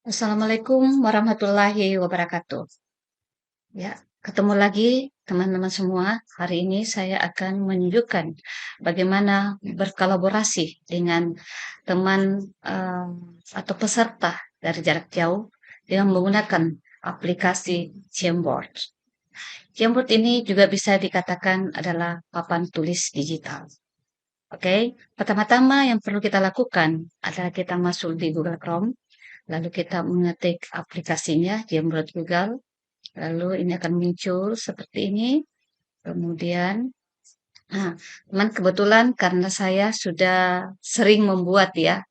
Assalamualaikum warahmatullahi wabarakatuh. Ya, ketemu lagi teman-teman semua. Hari ini saya akan menunjukkan bagaimana berkolaborasi dengan teman eh, atau peserta dari jarak jauh dengan menggunakan aplikasi Jamboard. Jamboard ini juga bisa dikatakan adalah papan tulis digital. Oke, pertama-tama yang perlu kita lakukan adalah kita masuk di Google Chrome, lalu kita mengetik aplikasinya Jamboard Google. Lalu ini akan muncul seperti ini. Kemudian, nah, teman kebetulan karena saya sudah sering membuat ya,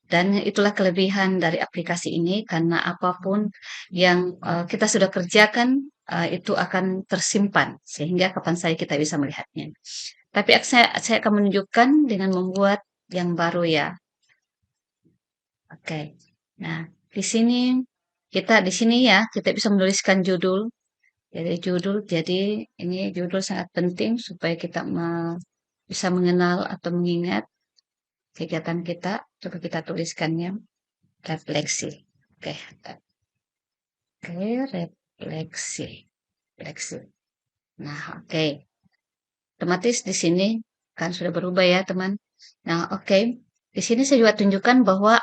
dan itulah kelebihan dari aplikasi ini karena apapun yang kita sudah kerjakan itu akan tersimpan sehingga kapan saja kita bisa melihatnya. Tapi saya akan menunjukkan dengan membuat yang baru ya. Oke. Nah, di sini ya kita bisa menuliskan judul. Jadi ini judul sangat penting supaya kita bisa mengenal atau mengingat kegiatan kita. Coba kita tuliskannya, refleksi. Oke, oke, refleksi, refleksi. Nah, oke. Otomatis di sini kan sudah berubah ya, teman. Nah, oke. Di sini saya juga tunjukkan bahwa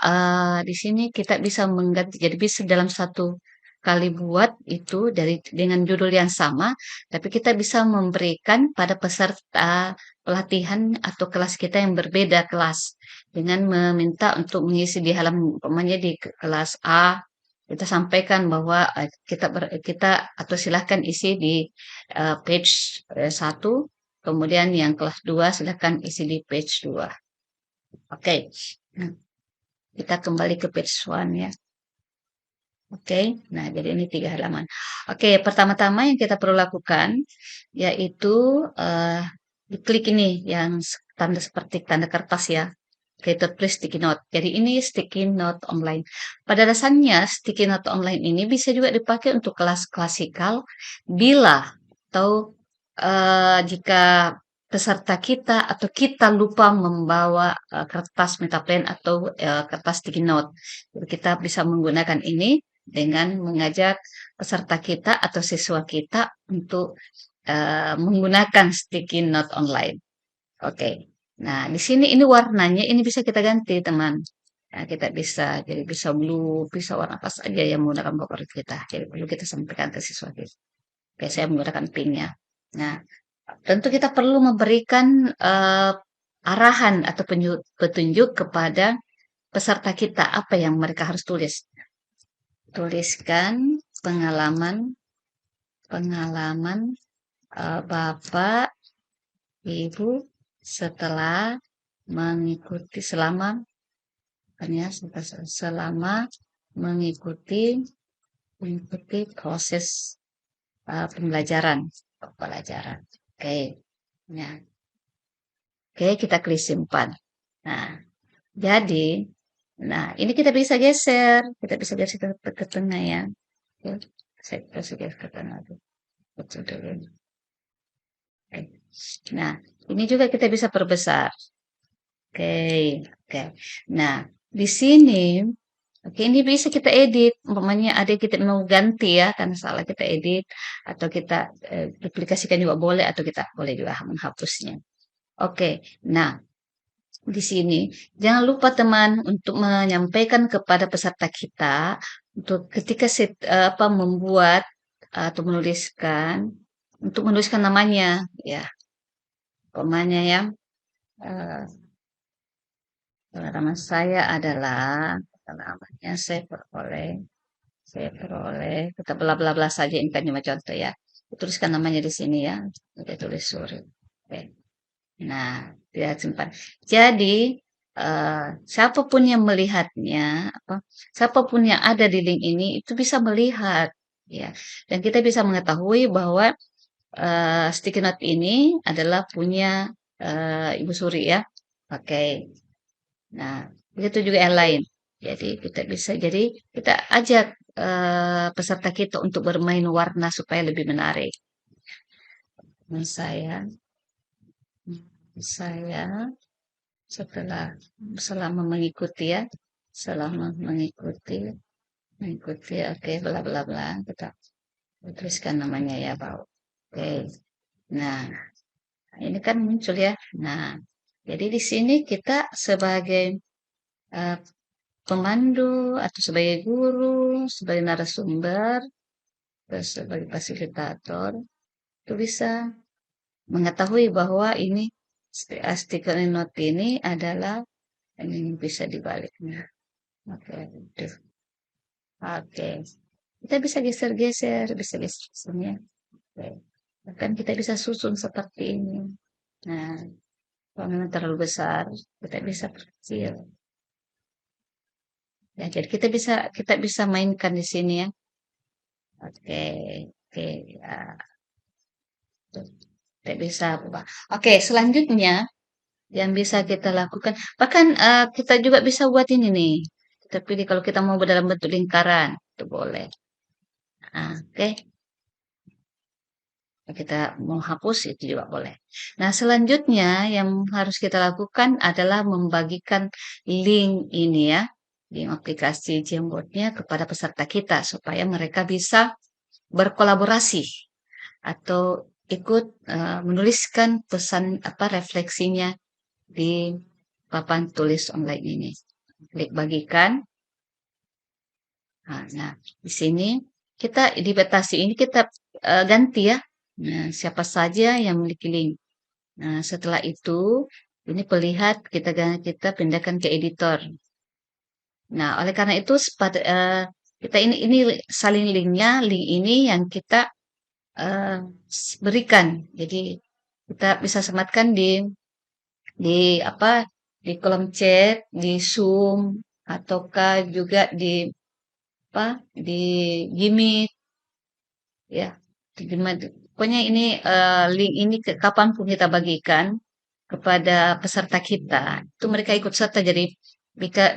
di sini kita bisa mengganti, jadi bisa dalam satu kali buat itu dengan judul yang sama, tapi kita bisa memberikan pada peserta pelatihan atau kelas kita yang berbeda kelas dengan meminta untuk mengisi di halaman umpamanya di kelas A kita sampaikan bahwa kita atau silahkan isi di page 1, kemudian yang kelas 2 silahkan isi di page 2. Oke, nah, kita kembali ke page 1 ya. Oke, nah jadi ini 3 halaman. Oke, pertama-tama yang kita perlu lakukan yaitu eh, diklik ini yang tanda seperti tanda kertas ya. Oke, tulis sticky note. Jadi ini sticky note online. Pada dasarnya sticky note online ini bisa juga dipakai untuk kelas klasikal bila atau jika peserta kita atau kita lupa membawa kertas metapen atau kertas sticky note. Jadi kita bisa menggunakan ini dengan mengajak peserta kita atau siswa kita untuk menggunakan sticky note online. Oke. Nah, di sini ini warnanya ini bisa kita ganti, teman. Nah, kita bisa jadi bisa blue, bisa warna apa saja yang menggunakan favorit kita. Jadi perlu kita sampaikan ke siswa kita. Oke, saya menggunakan pink-nya. Nah, tentu kita perlu memberikan arahan atau petunjuk kepada peserta kita apa yang mereka harus tulis. Tuliskan pengalaman pengalaman Bapak Ibu setelah selama selama mengikuti proses pembelajaran. Oke, nah, oke kita klik simpan. Nah, jadi, nah ini kita bisa geser ke tengah ya. Oke, saya kasih geser ke tengah tuh. Betul dulu. Oke. Nah, ini juga kita bisa perbesar. Oke, oke. Nah, di sini, oke ini bisa kita edit. Umpamanya ada yang kita mau ganti ya, karena salah kita edit atau kita duplikasikan juga boleh atau kita boleh juga menghapusnya. Oke, nah di sini jangan lupa teman untuk menyampaikan kepada peserta kita untuk ketika membuat atau untuk menuliskan namanya ya, umpamanya ya. eh, Pengalaman saya adalah pengalamannya saya peroleh, kita bla bla bla saja ini kan cuma contoh ya. Tuliskan namanya di sini ya. Kita tulis Suri. Oke. Nah, tidak simpan. Jadi siapapun yang melihatnya, siapapun yang ada di link ini itu bisa melihat, ya. Dan kita bisa mengetahui bahwa sticky note ini adalah punya Ibu Suri ya. Oke. Nah, begitu juga yang lain. Jadi kita ajak peserta kita untuk bermain warna supaya lebih menarik. Dan saya setelah selama mengikuti ya, selama mengikuti. Mengikuti, oke, bla bla bla. Kita tuliskan namanya ya, Pak. Oke. Nah, ini kan muncul ya. Nah, jadi di sini kita sebagai eh, pemandu atau sebagai guru, sebagai narasumber, terus sebagai fasilitator, itu bisa mengetahui bahwa ini stiker note ini adalah ini bisa dibaliknya. Oke, itu. Oke. Kita bisa geser-geser, bisa geser sini ya. Oke. Bahkan kita bisa susun seperti ini. Nah, kalau memang terlalu besar, kita bisa perkecil. Ya, jadi kita bisa mainkan di sini ya. Oke, oke, ya, kita bisa ubah. Oke, selanjutnya yang bisa kita lakukan, bahkan kita juga bisa buat ini nih. Kita pilih kalau kita mau dalam bentuk lingkaran, itu boleh. Nah, oke, kita mau hapus itu juga boleh. Nah, selanjutnya yang harus kita lakukan adalah membagikan link ini ya, link aplikasi Jamboardnya kepada peserta kita supaya mereka bisa berkolaborasi atau ikut menuliskan pesan apa refleksinya di papan tulis online ini. Klik bagikan. Nah, di sini kita di batasi ini kita ganti ya. Nah, siapa saja yang memiliki link. Nah, setelah itu ini perlihat kita pindahkan ke editor. Nah, oleh karena itu kita ini salin linknya, link ini yang kita eh, berikan. Jadi kita bisa sematkan di apa di kolom chat, di Zoom, ataukah juga di apa di Gmeet ya. Pokoknya ini link ini kapanpun kita bagikan kepada peserta kita, itu mereka ikut serta. Jadi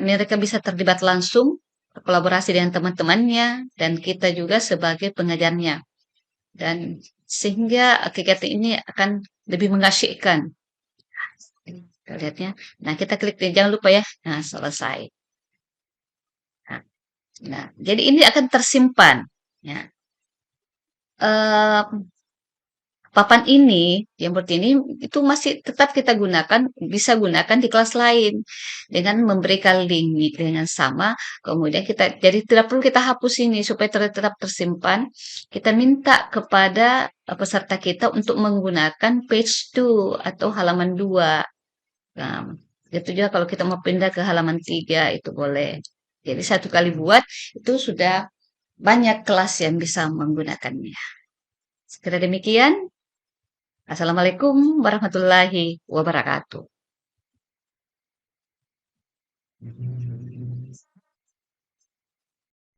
mereka bisa terlibat langsung, berkolaborasi dengan teman-temannya, dan kita juga sebagai pengajarnya. Dan sehingga kegiatan ini akan lebih mengasyikkan. Kita lihatnya. Nah, kita klik jangan lupa ya. Nah, selesai. Nah, jadi ini akan tersimpan. Ya. Eh, Papan ini, Jamboard ini itu masih tetap kita gunakan, bisa gunakan di kelas lain dengan memberikan link dengan sama. Kemudian kita jadi tidak perlu kita hapus ini supaya tetap tersimpan. Kita minta kepada peserta kita untuk menggunakan page 2 atau halaman 2. Nah, itu juga kalau kita mau pindah ke halaman 3 itu boleh. Jadi satu kali buat itu sudah banyak kelas yang bisa menggunakannya. Sekira demikian. Assalamualaikum warahmatullahi wabarakatuh.